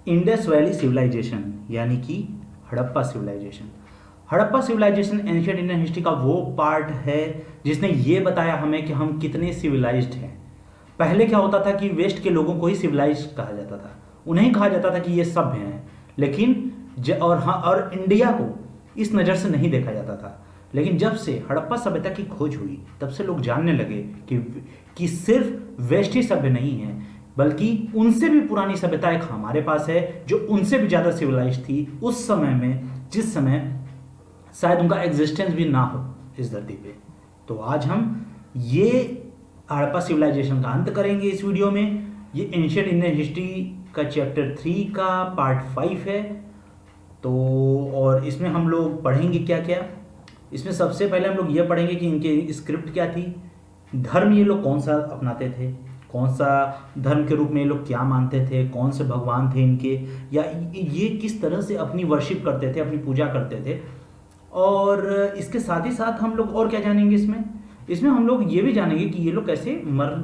Indus valley civilisation यानी कि Harappa civilisation. Harappa civilisation ancient Indian history का वो पार्ट है जिसने ये बताया हमें कि हम कितने सिविलाइज्ड हैं। पहले क्या होता था कि वेस्ट के लोगों को ही सिविलाइज्ड कहा जाता था, उन्हें कहा जाता था कि ये सभ्य हैं, लेकिन और इंडिया को इस नज़र से नहीं देखा जाता था। लेकिन जब से हड़प्पा सभ्यता की खोज हुई तब से लोग जानने लगे कि सिर्फ वेस्ट ही सभ्य नहीं है, बल्कि उनसे भी पुरानी सभ्यता एक हमारे पास है जो उनसे भी ज़्यादा सिविलाइज थी उस समय में, जिस समय शायद उनका एग्जिस्टेंस भी ना हो इस धरती पे। तो आज हम ये हड़प्पा सिविलाइजेशन का अंत करेंगे इस वीडियो में। ये एंशिएंट इंडियन हिस्ट्री का चैप्टर 3 का पार्ट 5 है। तो और इसमें हम लोग पढ़ेंगे क्या क्या। इसमें सबसे पहले हम लोग ये पढ़ेंगे कि इनके स्क्रिप्ट क्या थी, धर्म ये लोग कौन सा अपनाते थे, कौन सा धर्म के रूप में ये लोग क्या मानते थे, कौन से भगवान थे इनके, या ये किस तरह से अपनी वर्शिप करते थे, अपनी पूजा करते थे। और इसके साथ ही साथ हम लोग और क्या जानेंगे इसमें हम लोग ये भी जानेंगे कि ये लोग कैसे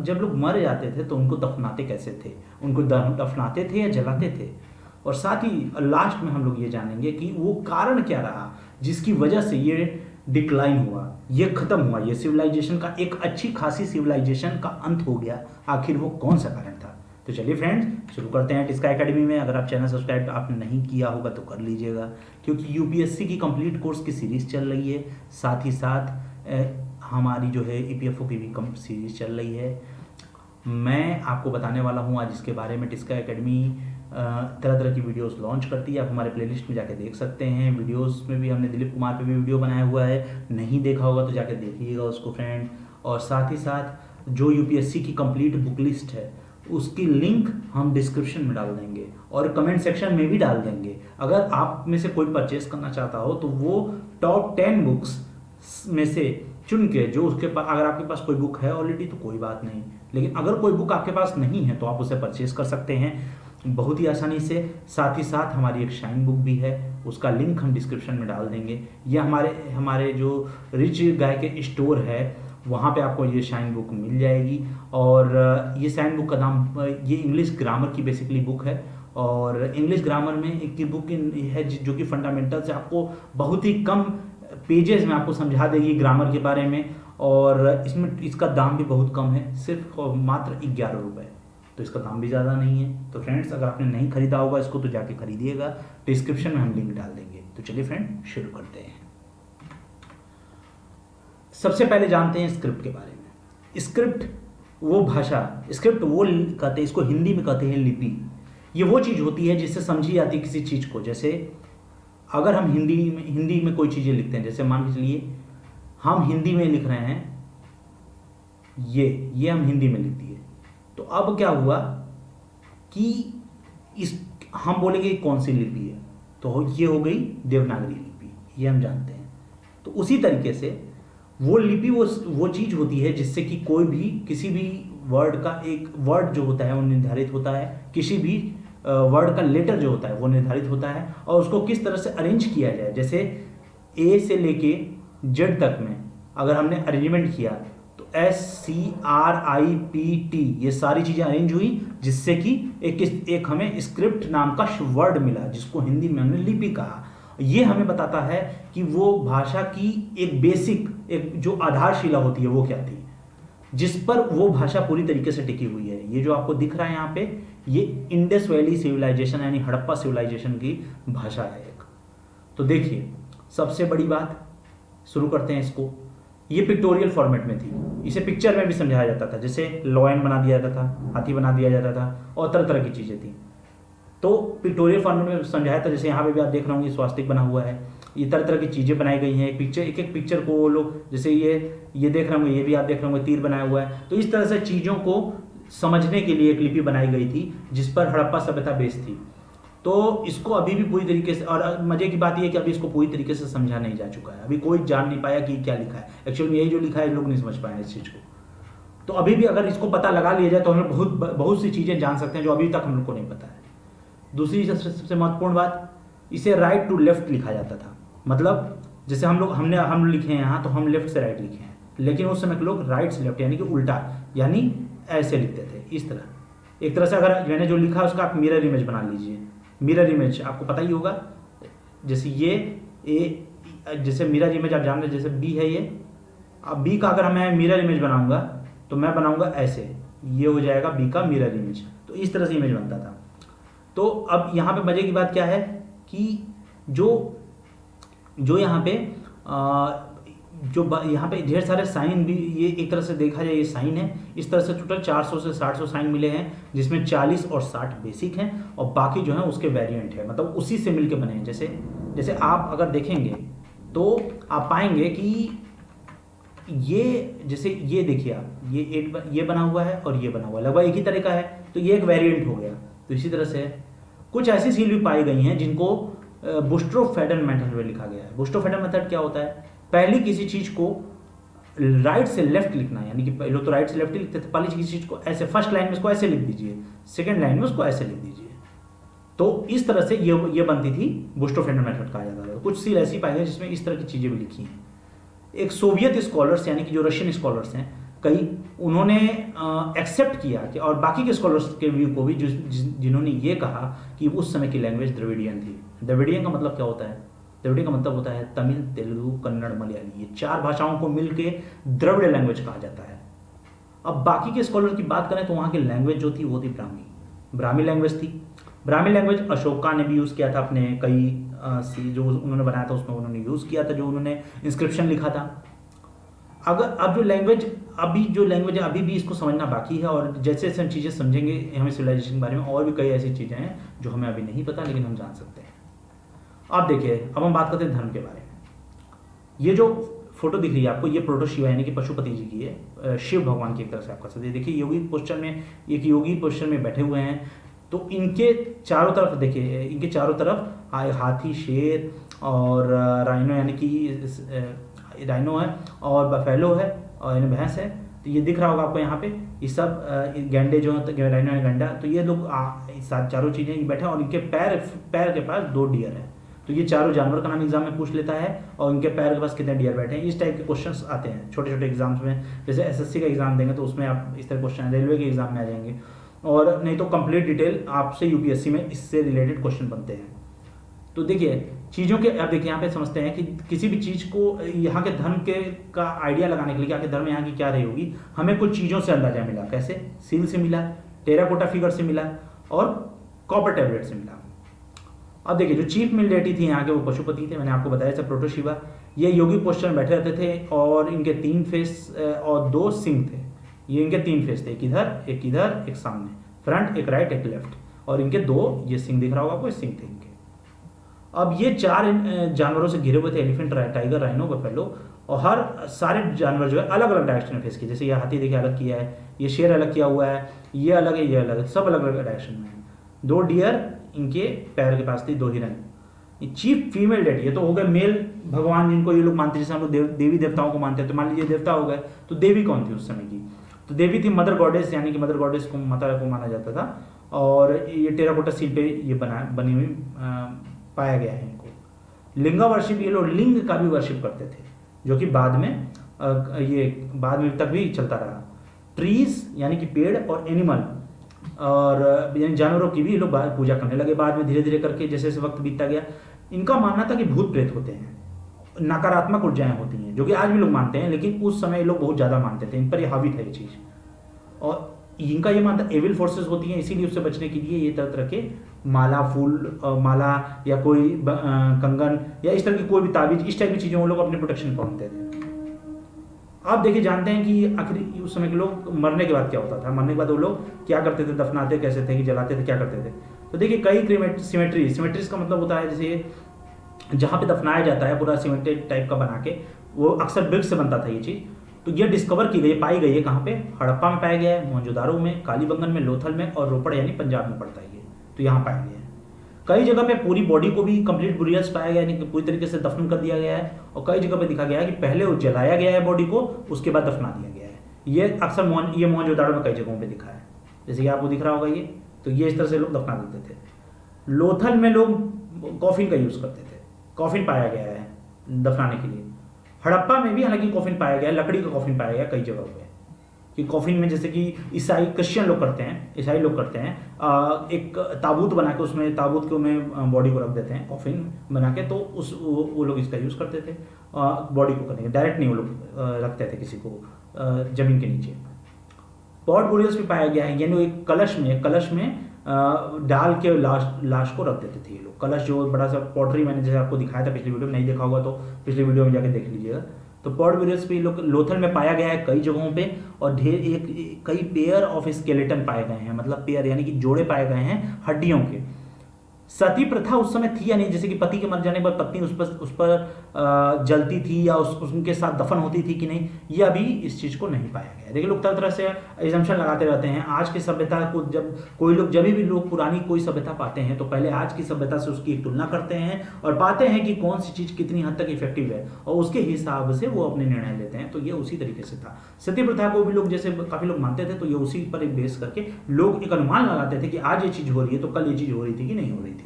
जब लोग मर जाते थे तो उनको दफनाते कैसे थे, उनको दफनाते थे या जलाते थे। और साथ ही लास्ट में हम लोग ये जानेंगे कि वो कारण क्या रहा जिसकी वजह से ये डिक्लाइन हुआ, ये खत्म हुआ, ये सिविलाइजेशन का एक अच्छी खासी सिविलाइजेशन का अंत हो गया। आखिर वो कौन सा कारण था। तो चलिए फ्रेंड्स शुरू करते हैं टिस्का एकेडमी में। अगर आप चैनल सब्सक्राइब आपने नहीं किया होगा तो कर लीजिएगा, क्योंकि यूपीएससी की कंप्लीट कोर्स की सीरीज चल रही है, साथ ही साथ हमारी जो है ईपीएफओ की भी सीरीज चल रही है। मैं आपको बताने वाला हूँ आज इसके बारे में। टिस्का एकेडमी तरह तरह की वीडियोस लॉन्च करती है, आप हमारे प्लेलिस्ट में जाके देख सकते हैं। वीडियोस में भी हमने दिलीप कुमार पे भी वीडियो बनाया हुआ है, नहीं देखा होगा तो जाके देखिएगा उसको फ्रेंड। और साथ ही साथ जो यूपीएससी की कंप्लीट बुक लिस्ट है उसकी लिंक हम डिस्क्रिप्शन में डाल देंगे और कमेंट सेक्शन में भी डाल देंगे। अगर आप में से कोई परचेस करना चाहता हो तो वो टॉप 10 बुक्स में से चुन के, जो उसके पास, अगर आपके पास कोई बुक है ऑलरेडी तो कोई बात नहीं, लेकिन अगर कोई बुक आपके पास नहीं है तो आप उसे परचेस कर सकते हैं बहुत ही आसानी से। साथ ही साथ हमारी एक शाइन बुक भी है, उसका लिंक हम डिस्क्रिप्शन में डाल देंगे। यह हमारे जो रिच गाय के स्टोर है वहाँ पे आपको ये शाइन बुक मिल जाएगी। और ये शाइन बुक का नाम, ये इंग्लिश ग्रामर की बेसिकली बुक है, और इंग्लिश ग्रामर में एक बुक है जो कि फंडामेंटल से आपको बहुत ही कम पेजेस में आपको समझा देगी ग्रामर के बारे में। और इसका दाम भी बहुत कम है, सिर्फ मात्र 11 रुपये, तो इसका दाम भी ज़्यादा नहीं है। तो फ्रेंड्स अगर आपने नहीं खरीदा होगा इसको तो जाके खरीदिएगा, डिस्क्रिप्शन में हम लिंक डाल देंगे। तो चलिए फ्रेंड शुरू करते हैं। सबसे पहले जानते हैं स्क्रिप्ट के बारे में। स्क्रिप्ट वो भाषा, स्क्रिप्ट वो कहते हैं, इसको हिंदी में कहते हैं लिपि। ये वो चीज़ होती है जिससे समझी जाती है किसी चीज़ को। जैसे अगर हम हिंदी में कोई चीज़ें लिखते हैं, जैसे मान के चलिए हम हिंदी में लिख रहे हैं, ये हम हिंदी में लिख दिए, तो अब क्या हुआ कि हम बोलेंगे कौन सी लिपि है, तो ये हो गई देवनागरी लिपि, ये हम जानते हैं। तो उसी तरीके से वो लिपि वो चीज़ होती है जिससे कि कोई भी किसी भी वर्ड का एक वर्ड जो होता है वो निर्धारित होता है, किसी भी वर्ड का लेटर जो होता है वो निर्धारित होता है, और उसको किस तरह से अरेंज किया जाए। जैसे ए से लेके जेड तक में अगर हमने अरेंजमेंट किया तो SCRIPT ये सारी चीज़ें अरेंज हुई, जिससे कि एक हमें स्क्रिप्ट नाम का वर्ड मिला, जिसको हिंदी में हमने लिपि कहा। ये हमें बताता है कि वो भाषा की एक बेसिक, एक जो आधारशिला होती है वो क्या थी, जिस पर वो भाषा पूरी तरीके से टिकी हुई है। ये जो आपको दिख रहा है यहाँ पे, ये इंडस वैली सिविलाइजेशन यानी हड़प्पा सिविलाइजेशन की भाषा है एक। तो देखिए सबसे बड़ी बात, शुरू करते हैं इसको। ये पिक्टोरियल फॉर्मेट में थी, इसे पिक्चर में भी समझाया जाता था, जैसे लॉयन बना दिया जाता था, हाथी बना दिया जाता था, और तरह तरह की चीज़ें थी। तो पिक्टोरियल फॉर्मेट में समझाया था, जैसे यहाँ पे भी आप देख रहे होंगे स्वास्तिक बना हुआ है, ये तरह तरह की चीज़ें बनाई गई हैं। एक पिक्चर को वो लोग, जैसे ये देख रहे होंगे, ये भी आप देख रहे होंगे तीर बनाया हुआ है। तो इस तरह से चीज़ों को समझने के लिए एक लिपि बनाई गई थी जिस पर हड़प्पा सभ्यता बेस्ड थी। तो इसको अभी भी पूरी तरीके से, और मजे की बात यह है कि अभी इसको पूरी तरीके से समझा नहीं जा चुका है, अभी कोई जान नहीं पाया कि क्या लिखा है। एक्चुअली यही जो लिखा है लोग नहीं समझ पाए इस चीज़ को। तो अभी भी अगर इसको पता लगा लिया जाए तो हम लोग बहुत सी चीज़ें जान सकते हैं जो अभी तक हम लोग को नहीं पता है। दूसरी सबसे महत्वपूर्ण बात, इसे राइट टू लेफ्ट लिखा जाता था। मतलब जैसे हम लिखे हैं यहाँ तो हम लेफ्ट से राइट लिखे हैं, लेकिन उस समय के लोग राइट से लेफ्ट यानी कि उल्टा, यानी ऐसे लिखते थे, इस तरह। एक तरह से अगर मैंने जो लिखा उसका आप मिरर इमेज बना लीजिए, मिरर इमेज आपको पता ही होगा, जैसे ये जैसे मिरर इमेज आप जान रहे हैं, जैसे बी है ये, अब बी का अगर मैं मिरर इमेज बनाऊंगा तो मैं बनाऊंगा ऐसे, ये हो जाएगा बी का मिरर इमेज। तो इस तरह से इमेज बनता था। तो अब यहाँ पे मजे की बात क्या है कि जो यहाँ पे यहाँ पे ढेर सारे साइन भी, ये एक तरह से देखा जाए ये साइन है। इस तरह से टोटल 400 से 700 साइन मिले हैं, जिसमें 40 और 60 बेसिक हैं और बाकी जो है उसके वेरिएंट है, मतलब उसी से मिलके बने हैं। जैसे आप अगर देखेंगे तो आप पाएंगे कि ये, जैसे ये देखिए आप, ये बना हुआ है और ये बना हुआ है, लगभग एक ही तरह का है, तो ये एक वेरिएंट हो गया। तो इसी तरह से कुछ ऐसी सील भी पाई गई हैं जिनको बुस्ट्रोफेडन मेथड में लिखा गया है। बुस्ट्रोफेडन मेथड क्या होता है, पहले किसी चीज को राइट से लेफ्ट लिखना, यानी कि लोग तो राइट से लेफ्ट ही लिखते थे, पहले किसी चीज को ऐसे, फर्स्ट लाइन में इसको ऐसे लिख दीजिए, सेकंड लाइन में उसको ऐसे लिख दीजिए। तो इस तरह से ये बनती थी, बुस्ट्रोफेडन मेथड कहा जाता था। कुछ सील ऐसी पाई गई जिसमें इस तरह की चीजें भी लिखी हैं। एक सोवियत स्कॉलर्स, यानी कि जो रशियन स्कॉलर्स हैं कई, उन्होंने एक्सेप्ट किया कि, और बाकी के स्कॉलर्स के व्यू को भी, जिन्होंने ये कहा कि उस समय की लैंग्वेज द्रविडियन थी। द्रविडियन का मतलब क्या होता है, द्रविडियन का मतलब होता है तमिल, तेलुगु, कन्नड़, मलयाली, ये 4 भाषाओं को मिलके द्रविड़ लैंग्वेज कहा जाता है। अब बाकी के स्कॉलर की बात करें तो वहाँ की लैंग्वेज जो थी वो थी ब्राह्मी लैंग्वेज थी। ब्राह्मी लैंग्वेज अशोका ने भी यूज़ किया था अपने कई जो उन्होंने बनाया था उसमें उन्होंने यूज़ किया था, जो उन्होंने इंस्क्रिप्शन लिखा था। अब जो लैंग्वेज है अभी भी इसको समझना बाकी है, और जैसे जैसे हम चीज़ें समझेंगे हमें सिविलाइजेशन के बारे में, और भी कई ऐसी चीज़ें हैं जो हमें अभी नहीं पता लेकिन हम जान सकते हैं। अब देखिए, अब हम बात करते हैं धर्म के बारे में। ये जो फोटो दिख रही है आपको, ये प्रोटोशिवा यानी कि पशुपति जी की है, शिव भगवान की एक तरह से आप कह सकते हैं। देखिए योगी पोस्चर में, एक योगी पोस्चर में बैठे हुए हैं। तो इनके चारों तरफ देखिए, इनके चारों तरफ हाथी, शेर और राइनो, यानी कि राइनो है और बफेलो है और यानी भैंस है। तो ये दिख रहा होगा आपको यहाँ पे, ये सब गैंडे जो है, राइनो है, गंडा। तो ये लोग चारों चीज़ें बैठे हैं और इनके पैर के पास 2 डियर है। तो ये चारों जानवर का नाम एग्जाम में पूछ लेता है, और इनके पैर के पास कितने डियर बैठे हैं। इस टाइप के क्वेश्चंस आते हैं छोटे छोटे एग्जाम्स में। जैसे एसएससी का एग्जाम देंगे तो उसमें आप इस तरह क्वेश्चन, रेलवे के एग्जाम में आ जाएंगे, और नहीं तो कंप्लीट डिटेल आपसे यूपीएससी में इससे रिलेटेड क्वेश्चन बनते हैं। तो देखिए चीज़ों के, अब देखिए यहाँ पे समझते हैं कि किसी भी चीज़ को, यहाँ के धर्म के का आइडिया लगाने के लिए, आखिर धर्म यहाँ की क्या रही होगी, हमें कुछ चीज़ों से अंदाजा मिला। कैसे? सील से मिला, टेराकोटा फिगर से मिला और कॉपर टैबलेट से मिला। अब देखिए जो चीफ मिल डेटी थी यहाँ के, वो पशुपति थे, मैंने आपको बताया था, प्रोटोशिवा। ये योगी पोस्चर में बैठे रहते थे और इनके 3 फेस और 2 सिंह थे। ये इनके 3 फेस थे, एक इधर एक सामने, फ्रंट, एक राइट, एक लेफ्ट, और इनके 2 ये सिंह दिख रहा होगा आपको, सिंह थे इनके। अब ये 4 जानवरों से घिरे हुए थे, एलिफेंट, टाइगर, राइनो, बफेलो, और हर सारे जानवर जो है अलग अलग डायरेक्शन में फेस किए। जैसे ये हाथी देखिए अलग किया है, ये शेर अलग किया हुआ है, ये अलग है, ये अलग है, सब अलग अलग डायरेक्शन में है। 2 डियर इनके पैर के पास थी, 2 हिरन। चीफ फीमेल डेटी, ये तो हो गए मेल भगवान जिनको ये लोग मानते हैं, जैसे हम लोग देवी देवताओं को मानते हैं। तो मान लीजिए देवता हो गए, तो देवी कौन थी उस समय की? तो देवी थी मदर गॉडेस, यानी कि मदर गॉडेस को, माता को माना जाता था। और ये टेराकोटा सील पे ये बनी हुई पाया गया है इनको। लिंगा वर्शिप, ये लोग लिंग का भी वर्शिप करते थे, जो कि बाद में तक भी चलता रहा। ट्रीज यानी कि पेड़, और एनिमल और यानी जानवरों की भी ये लोग पूजा करने लगे बाद में, धीरे धीरे करके जैसे जैसे वक्त बीतता गया। इनका मानना था कि भूत प्रेत होते हैं, नकारात्मक ऊर्जाएं होती हैं, जो कि आज भी लोग मानते हैं, लेकिन उस समय लोग बहुत ज़्यादा मानते थे, इन पर ये हावी था ये चीज़। और इनका ये मानता एविल फोर्सेस होती हैं, इसीलिए उससे बचने के लिए ये तरह तरह के माला या कोई कंगन या इस तरह की कोई भी ताबीज, इस टाइप की चीज़ें वो लोग अपने प्रोटेक्शन पहनते थे। आप देखिए जानते हैं कि आखिर उस समय के लोग मरने के बाद क्या होता था, मरने के बाद वो लोग क्या करते थे, दफनाते कैसे थे, कि जलाते थे, क्या करते थे? तो देखिए कई सिमेट्रीज का मतलब होता है जैसे जहाँ पे दफनाया जाता है पूरा सीमेंटेड टाइप का बना के, वो अक्सर ब्रिक्स से बनता था ये चीज़। तो ये डिस्कवर की गई, पाई गई है कहाँ पे? हड़प्पा में पाया गया है, मोहनजोदारो में, कालीबंगन में, लोथल में और रोपड़ यानी पंजाब में पड़ता है ये। तो यहाँ पाया गया है। कई जगह पे पूरी बॉडी को भी कंप्लीट बुरियल्स पाया गया है, यानी कि पूरी तरीके से दफन कर दिया गया है। और कई जगह पे दिखा गया है कि पहले वो जलाया गया है बॉडी को, उसके बाद दफना दिया गया है। ये अक्सर मोहनजोदारो में कई जगहों पे दिखा है, जैसे कि आपको दिख रहा होगा ये। तो ये इस तरह से लोग दफना देते थे। लोथल में लोग कॉफिन का यूज़ करते थे, कॉफिन पाया गया है दफनाने के लिए। हड़प्पा में भी हालांकि कॉफिन पाया गया, लकड़ी का कॉफिन पाया गया कई जगहों पे। कि कॉफिन में जैसे कि ईसाई क्रिश्चियन लोग करते हैं, ईसाई लोग करते हैं, एक ताबूत बना के उसमें ताबूत के में बॉडी को रख देते हैं कॉफिन बना के, तो वो लोग इसका यूज़ करते थे बॉडी को करने के, डायरेक्ट नहीं वो लोग रखते थे किसी को जमीन के नीचे। पॉट बुरियल्स भी पाया गया है, यानी एक कलश में डाल के लाश को रख देते थे ये लोग। कलश जो बड़ा सा पॉटरी, मैंने जैसे आपको दिखाया था पिछली वीडियो में, नहीं देखा होगा तो पिछली वीडियो में जाके देख लीजिएगा। तो पॉट बुरियल्स भी लोग लोथल में पाया गया है कई जगहों पे, और कई पेयर ऑफ स्केलेटन पाए गए हैं, मतलब पेयर यानी कि जोड़े पाए गए हैं हड्डियों के। सती प्रथा उस समय थी या नहीं, जैसे कि पति के मर जाने के बाद पत्नी उस पर जलती थी या उनके साथ दफन होती थी कि नहीं, ये अभी इस चीज़ को नहीं पाया गया। देखिए लोग तरह तरह से एजम्पशन लगाते रहते हैं। आज की सभ्यता को जब भी लोग पुरानी कोई सभ्यता पाते हैं तो पहले आज की सभ्यता से उसकी एक तुलना करते हैं और पाते हैं कि कौन सी चीज़ कितनी हद तक इफेक्टिव है, और उसके हिसाब से वो अपने निर्णय लेते हैं। तो ये उसी तरीके से था। सती प्रथा को भी लोग जैसे काफ़ी लोग मानते थे, तो ये उसी पर एक बेस करके लोग एक अनुमान लगाते थे कि आज ये चीज़ हो रही है तो कल ये चीज़ हो रही थी कि नहीं हो रही थी।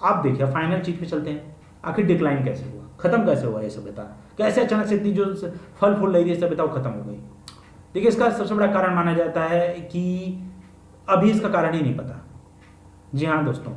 आप देखिए फाइनल चीज पे चलते हैं, आखिर डिक्लाइन कैसे हुआ, खत्म कैसे हुआ ये सभ्यता, कैसे अचानक से इतनी जो फल फूल रही थी सभ्यता वो खत्म हो गई। देखिए इसका सबसे बड़ा कारण माना जाता है कि अभी इसका कारण ही नहीं पता। जी हाँ दोस्तों,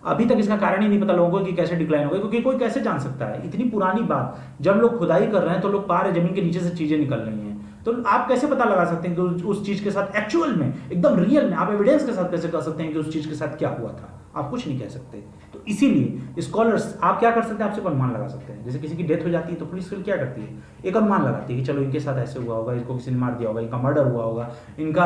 अभी तक इसका कारण ही नहीं पता लोगों को कि कैसे डिक्लाइन हो गई, क्योंकि कोई कैसे जान सकता है इतनी पुरानी बात। जब लोग खुदाई कर रहे हैं तो लोग पा रहे जमीन के नीचे से चीजें निकल रही हैं, तो आप कैसे पता लगा सकते हैं कि उस चीज के साथ एक्चुअल में एकदम रियल में आप एविडेंस के साथ कैसे कह सकते हैं कि उस चीज के साथ क्या हुआ था? आप कुछ नहीं कह सकते। तो इसीलिए स्कॉलर्स आप क्या कर सकते हैं, आप सिर्फ अनुमान लगा सकते हैं। जैसे किसी की डेथ हो जाती है तो पुलिस क्या करती है, एक अनुमान लगाती है कि चलो इनके साथ ऐसे हुआ होगा, इनको किसी ने मार दिया होगा, इनका मर्डर हुआ होगा, इनका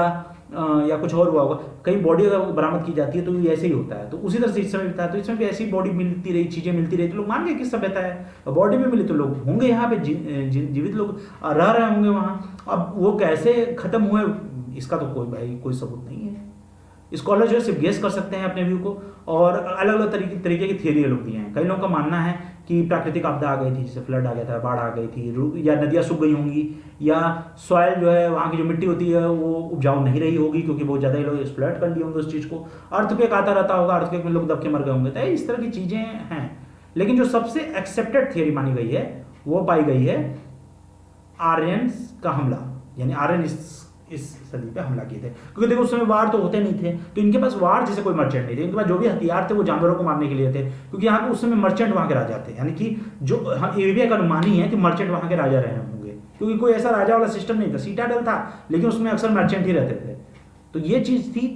या कुछ और हुआ होगा। कई बॉडी अगर बरामद की जाती है तो ये ऐसे ही होता है। तो उसी तरह से इस समय भी था, तो इसमें भी ऐसी बॉडी मिलती रही, चीजें मिलती रही, तो लोग मान गए किस सभ्यता है। बॉडी भी मिली तो लोग होंगे यहाँ पे जीवित लोग रह रहे होंगे वहाँ। अब वो कैसे खत्म हुए इसका तो कोई सबूत नहीं है। स्कॉलर जो है सिर्फ गेस कर सकते हैं अपने व्यू को, और अलग अलग तरीके की थियरी लोग दिए हैं। कई लोगों का मानना है कि प्राकृतिक आपदा आ गई थी, जैसे फ्लड आ गया था, बाढ़ आ गई थी, या नदियाँ सूख गई होंगी, या सॉइल जो है वहाँ की जो मिट्टी होती है वो उपजाऊ नहीं रही होगी क्योंकि बहुत ज़्यादा लोग एक्सप्लॉइट कर लिए होंगे उस चीज़ को। अर्थक्वेक आता रहता होगा, अर्थक्वेक में लोग दब के मर गए होंगे। तो इस तरह की चीज़ें हैं। लेकिन जो सबसे एक्सेप्टेड थियरी मानी गई है वो पाई गई है आर्यंस का हमला, यानी आर्यन इस सदी पे हमला किए थे। क्योंकि देखो उस समय वार तो होते नहीं थे, तो इनके पास वार जैसे कोई मर्चेंट नहीं थे। इनके पास जो भी हथियार थे वो जानवरों को मारने के लिए थे, क्योंकि यहाँ पे उस समय मर्चेंट वहाँ के राजा थे। यानी कि जो ये भी एक अनुमान ही है कि मर्चेंट वहाँ के राजा रहे होंगे, क्योंकि कोई ऐसा राजा वाला सिस्टम नहीं था। सीटाडेल था लेकिन उसमें अक्सर मर्चेंट ही रहते थे। तो ये चीज़ थी,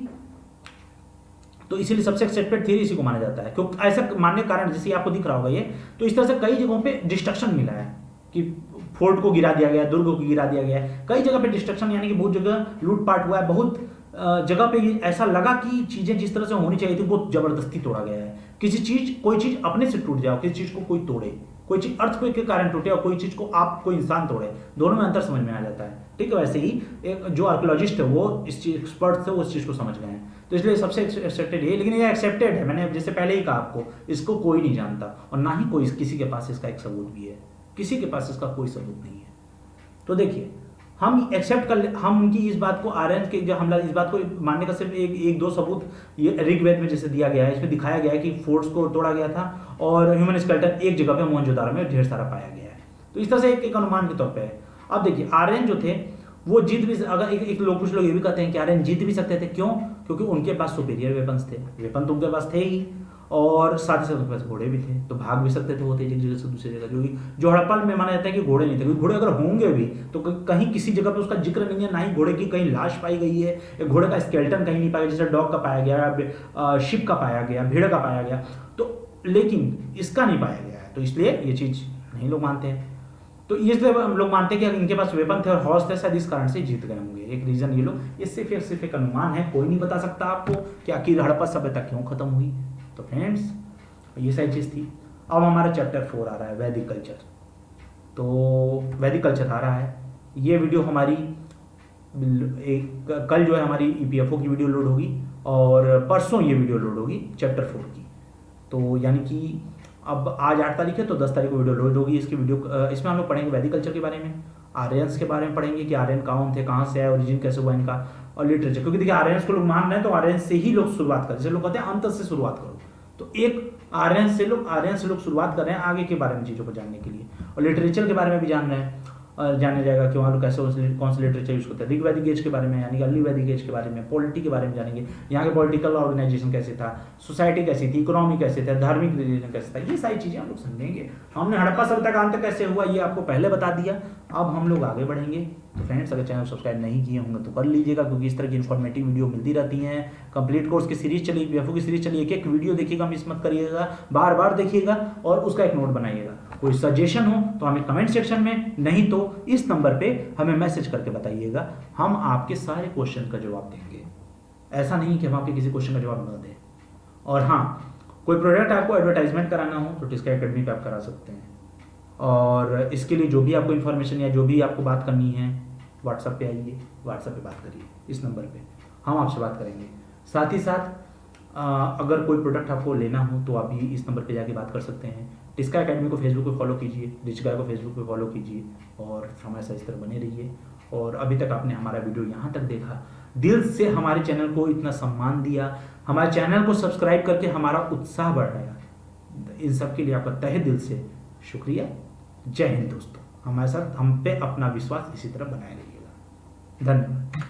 तो इसीलिए सबसे एक्सेप्टेड थियरी इसी को माना जाता है। क्योंकि ऐसा मानने के कारण जैसे आपको दिख रहा होगा ये, तो इस तरह से कई जगहों पे डिस्ट्रक्शन मिला है कि फोर्ट को गिरा दिया गया, दुर्ग को गिरा दिया गया, कई जगह पे डिस्ट्रक्शन, यानी कि बहुत जगह लूटपाट हुआ है। बहुत जगह पे ऐसा लगा कि चीजें जिस तरह से होनी चाहिए थी वो जबरदस्ती तोड़ा गया है। कोई चीज अपने से टूट जाए, किसी चीज को कोई तोड़े, कोई चीज अर्थक्वेक के कारण टूटे और कोई चीज को कोई इंसान तोड़े, दोनों में अंतर समझ में आ जाता है। ठीक है, वैसे ही एक जो आर्कियोलॉजिस्ट है वो इस चीज एक्सपर्ट थे, वो इस चीज को समझ गए हैं। तो इसलिए सबसे एक्सेप्टेड है। लेकिन ये एक्सेप्टेड है, मैंने जैसे पहले ही कहा आपको, इसको कोई नहीं जानता और ना ही कोई किसी के पास इसका एक सबूत भी है। किसी के पास इसका कोई सबूत नहीं है। तो देखिए हम एक्सेप्ट कर हम उनकी इस बात को, आर्यन के जो हमला, इस बात को मानने का सिर्फ एक दो सबूत ये ऋग्वेद में जैसे दिया गया है। इसमें दिखाया गया है कि फोर्ट्स को तोड़ा गया था और ह्यूमन स्केलेटन एक जगह पे मोहनजोदारो में ढेर सारा पाया गया है। तो इस तरह से एक अनुमान के तौर पे है। अब देखिए आर्यन जो थे वो जीत भी, अगर कुछ लोग ये भी कहते हैं कि आर्यन जीत भी सकते थे। क्यों? क्योंकि उनके पास सुपीरियर वेपन्स थे, वेपन तो उनके पास थे ही, और साथ ही साथ उनके पास घोड़े भी थे, तो भाग भी सकते थे वो एक जगह से दूसरी जगह। जो हड़प्पा में माना जाता है कि घोड़े नहीं थे, क्योंकि घोड़े अगर होंगे भी तो कहीं किसी जगह पे उसका जिक्र नहीं है, ना ही घोड़े की कहीं लाश पाई गई है, एक घोड़े का स्केलेटन कहीं नहीं पाया गया, जैसे डॉग का पाया गया, शिप का पाया गया, भेड़ का पाया गया, तो लेकिन इसका नहीं पाया गया है। तो इसलिए ये चीज़ नहीं लोग मानते हैं। तो इसलिए हम लोग मानते हैं कि इनके पास वेपन थे और हॉर्स थे, शायद इस कारण से जीत गए होंगे। एक रीजन ये लोग, इससे फिर सिर्फ एक अनुमान है, कोई नहीं बता सकता आपको कि आखिर हड़प्पा सभ्यता क्यों खत्म हुई। तो फ्रेंड्स ये सारी चीज़ थी। अब हमारा चैप्टर 4 आ रहा है, वैदिक कल्चर। तो वैदिक कल्चर आ रहा है। ये वीडियो हमारी कल जो है हमारी EPFO की वीडियो लोड होगी और परसों ये वीडियो लोड होगी चैप्टर 4 की। तो यानी कि अब आज 8 तारीख है तो 10 तारीख को वीडियो लोड होगी इसकी वीडियो। इसमें हम लोग पढ़ेंगे वैदिक कल्चर के बारे में, आर्यंस के बारे में पढ़ेंगे कि आर्यन कौन थे, कहाँ से आए, ओरिजिन कैसे हुआ इनका, और लिटरेचर। क्योंकि देखिए आर्यंस को लोग मान रहे हैं तो आर्यंस से ही लोग शुरुआत करें, जैसे लोग कहते हैं अंत से शुरुआत करो, तो एक आर्यन से लोग शुरुआत कर रहे हैं आगे के बारे में चीज़ों को जानने के लिए, और लिटरेचर के बारे में भी जान रहे हैं। जाना जाएगा कि वहाँ लोग कैसे कौन सा लिटरेचर यूज करते हैं। ऋग्वैदिक एज के बारे में यानी कि अर्ली वैदिक एज के बारे में, पॉलिटी के बारे में जानेंगे, यहाँ के पॉलिटिकल ऑर्गेनाइजेशन कैसे था, सोसाइटी कैसी थी, इकोनॉमी कैसे था, धार्मिक रिलीजन कैसे था, ये सारी चीज़ें हम लोग समझेंगे। हमने हड़प्पा सभ्यता का अंत कैसे हुआ ये आपको पहले बता दिया, अब हम लोग आगे बढ़ेंगे। तो फ्रेंड्स, अगर चैनल सब्सक्राइब नहीं किए होंगे तो कर लीजिएगा, क्योंकि इस तरह की इन्फॉर्मेटिव वीडियो मिलती रहती हैं। कंप्लीट कोर्स की सीरीज चली, पीएफओ की सीरीज चली, एक एक वीडियो देखिएगा, मिस मत करिएगा, बार बार देखिएगा और उसका एक नोट बनाइएगा। कोई सजेशन हो तो हमें कमेंट सेक्शन में, नहीं तो इस नंबर पे हमें मैसेज करके बताइएगा, हम आपके सारे क्वेश्चन का जवाब देंगे। ऐसा नहीं कि हम आपके किसी क्वेश्चन का जवाब न दें। और हाँ, कोई प्रोडक्ट आपको एडवर्टाइजमेंट कराना हो तो टिस्का एकेडमी पे आप करा सकते हैं। और इसके लिए जो भी आपको इन्फॉर्मेशन या जो भी आपको बात करनी है, व्हाट्सएप पे आइए, व्हाट्सएप पे बात करिए, इस नंबर पे हम आपसे बात करेंगे। साथ ही साथ अगर कोई प्रोडक्ट आपको लेना हो तो आप भी इस नंबर पे जाके बात कर सकते हैं। टिस्का एकेडमी को फेसबुक पे फॉलो कीजिए, रिचगा को फेसबुक पे फॉलो कीजिए और हमारे साथ इस तरह बने रहिए। और अभी तक आपने हमारा वीडियो यहाँ तक देखा, दिल से हमारे चैनल को इतना सम्मान दिया, हमारे चैनल को सब्सक्राइब करके हमारा उत्साह बढ़ाया, इन सब के लिए आपका तहे दिल से शुक्रिया। जय हिंद दोस्तों, हमारे साथ हम पे अपना विश्वास इसी तरह बनाए रहिएगा। धन्यवाद।